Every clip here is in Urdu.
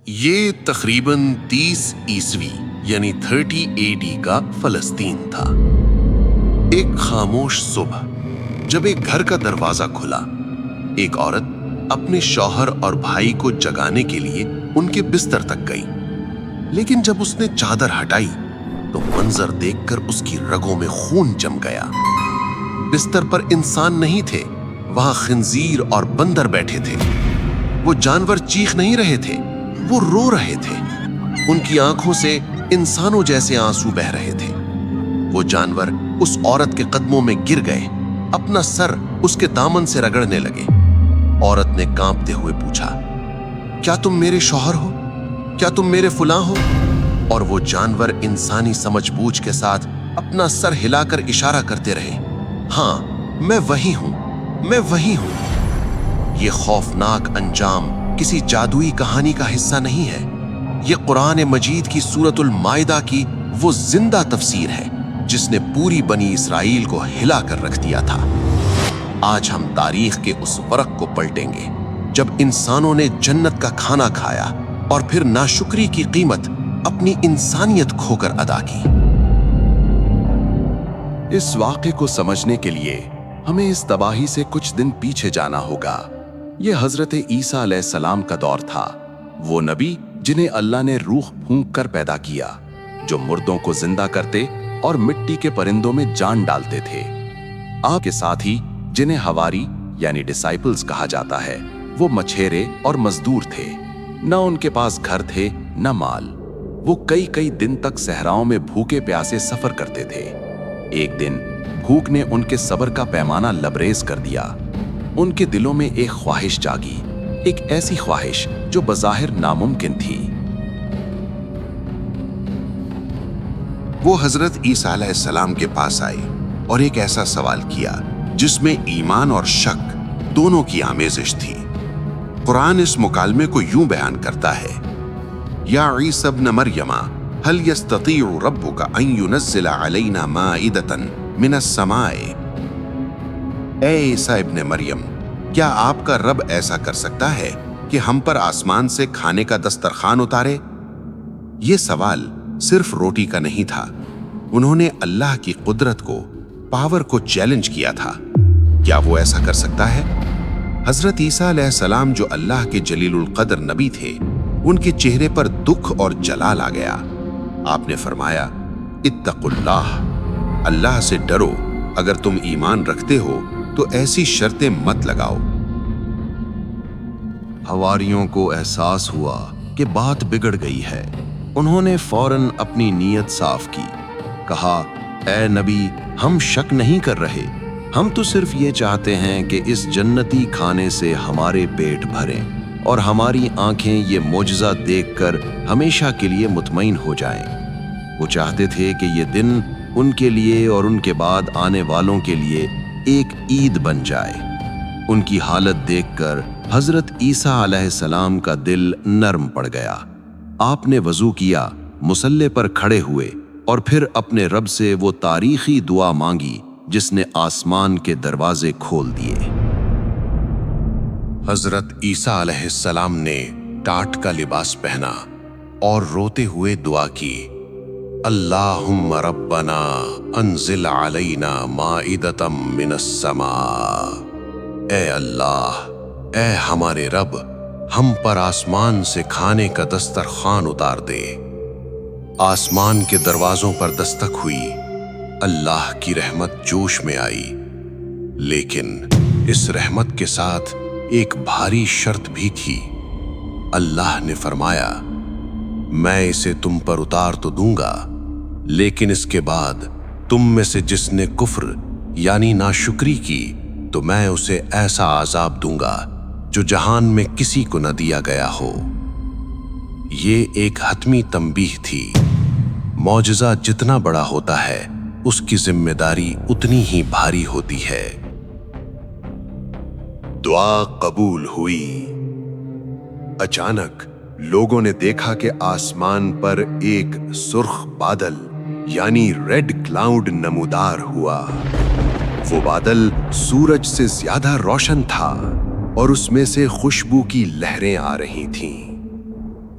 یہ تقریباً 30 عیسوی یعنی 30 AD کا فلسطین تھا۔ ایک خاموش صبح جب ایک گھر کا دروازہ کھلا، ایک عورت اپنے شوہر اور بھائی کو جگانے کے لیے ان کے بستر تک گئی، لیکن جب اس نے چادر ہٹائی تو منظر دیکھ کر اس کی رگوں میں خون جم گیا۔ بستر پر انسان نہیں تھے، وہاں خنزیر اور بندر بیٹھے تھے۔ وہ جانور چیخ نہیں رہے تھے، وہ رو رہے تھے۔ ان کی آنکھوں سے انسانوں جیسے آنسو بہہ رہے تھے۔ وہ جانور اس عورت کے قدموں میں گر گئے، اپنا سر اس کے دامن سے رگڑنے لگے۔ عورت نے کانپتے ہوئے پوچھا، کیا تم میرے شوہر ہو؟ کیا تم میرے فلاں ہو؟ اور وہ جانور انسانی سمجھ بوجھ کے ساتھ اپنا سر ہلا کر اشارہ کرتے رہے، ہاں میں وہی ہوں، میں وہی ہوں۔ یہ خوفناک انجام کسی جادوئی کہانی کا حصہ نہیں ہے، یہ قرآن مجید کی سورۃ المائدہ کی وہ زندہ تفسیر ہے جس نے پوری بنی اسرائیل کو ہلا کر رکھ دیا تھا۔ آج ہم تاریخ کے اس ورق کو پلٹیں گے جب انسانوں نے جنت کا کھانا کھایا اور پھر ناشکری کی قیمت اپنی انسانیت کھو کر ادا کی۔ اس واقعے کو سمجھنے کے لیے ہمیں اس تباہی سے کچھ دن پیچھے جانا ہوگا۔ یہ حضرت عیسیٰ علیہ السلام کا دور تھا، وہ نبی جنہیں اللہ نے روح پھونک کر پیدا کیا، جو مردوں کو زندہ کرتے اور مٹی کے پرندوں میں جان ڈالتے تھے۔ آپ کے ساتھی جنہیں حواری یعنی ڈسائپلز کہا جاتا ہے، وہ مچھیرے اور مزدور تھے، نہ ان کے پاس گھر تھے نہ مال۔ وہ کئی دن تک صحراؤں میں بھوکے پیاسے سفر کرتے تھے۔ ایک دن بھوک نے ان کے صبر کا پیمانہ لبریز کر دیا۔ ان کے دلوں میں ایک خواہش جاگی، ایک ایسی خواہش جو بظاہر ناممکن تھی۔ وہ حضرت عیسیٰ علیہ السلام کے پاس آئے اور ایک ایسا سوال کیا جس میں ایمان اور شک دونوں کی آمیزش تھی۔ قرآن اس مکالمے کو یوں بیان کرتا ہے، یا عیسی ابن مریم هل يستطيع ربك ان ينزل علينا مائدة من السماء؟ اے عیسیٰ ابن مریم، کیا آپ کا رب ایسا کر سکتا ہے کہ ہم پر آسمان سے کھانے کا دسترخوان اتارے؟ یہ سوال صرف روٹی کا نہیں تھا، انہوں نے اللہ کی قدرت کو، پاور کو چیلنج کیا تھا۔ کیا وہ ایسا کر سکتا ہے؟ حضرت عیسیٰ علیہ السلام جو اللہ کے جلیل القدر نبی تھے، ان کے چہرے پر دکھ اور جلال آ گیا۔ آپ نے فرمایا، اتقوا اللہ، اللہ سے ڈرو، اگر تم ایمان رکھتے ہو تو ایسی شرطیں مت لگاؤ۔ حواریوں کو احساس ہوا کہ بات بگڑ گئی ہے۔ انہوں نے فوراً اپنی نیت صاف کی، کہا، اے نبی، ہم شک نہیں کر رہے، ہم تو صرف یہ چاہتے ہیں کہ اس جنتی کھانے سے ہمارے پیٹ بھریں اور ہماری آنکھیں یہ معجزہ دیکھ کر ہمیشہ کے لیے مطمئن ہو جائیں۔ وہ چاہتے تھے کہ یہ دن ان کے لیے اور ان کے بعد آنے والوں کے لیے ایک عید بن جائے۔ ان کی حالت دیکھ کر حضرت عیسیٰ علیہ السلام کا دل نرم پڑ گیا۔ آپ نے وضو کیا، مصلی پر کھڑے ہوئے اور پھر اپنے رب سے وہ تاریخی دعا مانگی جس نے آسمان کے دروازے کھول دیے۔ حضرت عیسیٰ علیہ السلام نے ٹاٹ کا لباس پہنا اور روتے ہوئے دعا کی، اللہم ربنا انزل علینا مائدۃ من السماء۔ اے اللہ، اے ہمارے رب، ہم پر آسمان سے کھانے کا دسترخوان اتار دے۔ آسمان کے دروازوں پر دستک ہوئی، اللہ کی رحمت جوش میں آئی، لیکن اس رحمت کے ساتھ ایک بھاری شرط بھی تھی۔ اللہ نے فرمایا، میں اسے تم پر اتار تو دوں گا، لیکن اس کے بعد تم میں سے جس نے کفر یعنی ناشکری کی تو میں اسے ایسا عذاب دوں گا جو جہان میں کسی کو نہ دیا گیا ہو۔ یہ ایک حتمی تنبیہ تھی، معجزہ جتنا بڑا ہوتا ہے اس کی ذمہ داری اتنی ہی بھاری ہوتی ہے۔ دعا قبول ہوئی۔ اچانک لوگوں نے دیکھا کہ آسمان پر ایک سرخ بادل یعنی ریڈ کلاؤڈ نمودار ہوا۔ وہ بادل سورج سے زیادہ روشن تھا اور اس میں سے خوشبو کی لہریں آ رہی تھیں۔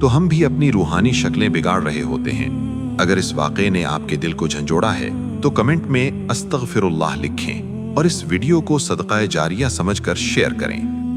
تو ہم بھی اپنی روحانی شکلیں بگاڑ رہے ہوتے ہیں۔ اگر اس واقعے نے آپ کے دل کو جھنجھوڑا ہے تو کمنٹ میں استغفر اللہ لکھیں اور اس ویڈیو کو صدقہ جاریہ سمجھ کر شیئر کریں۔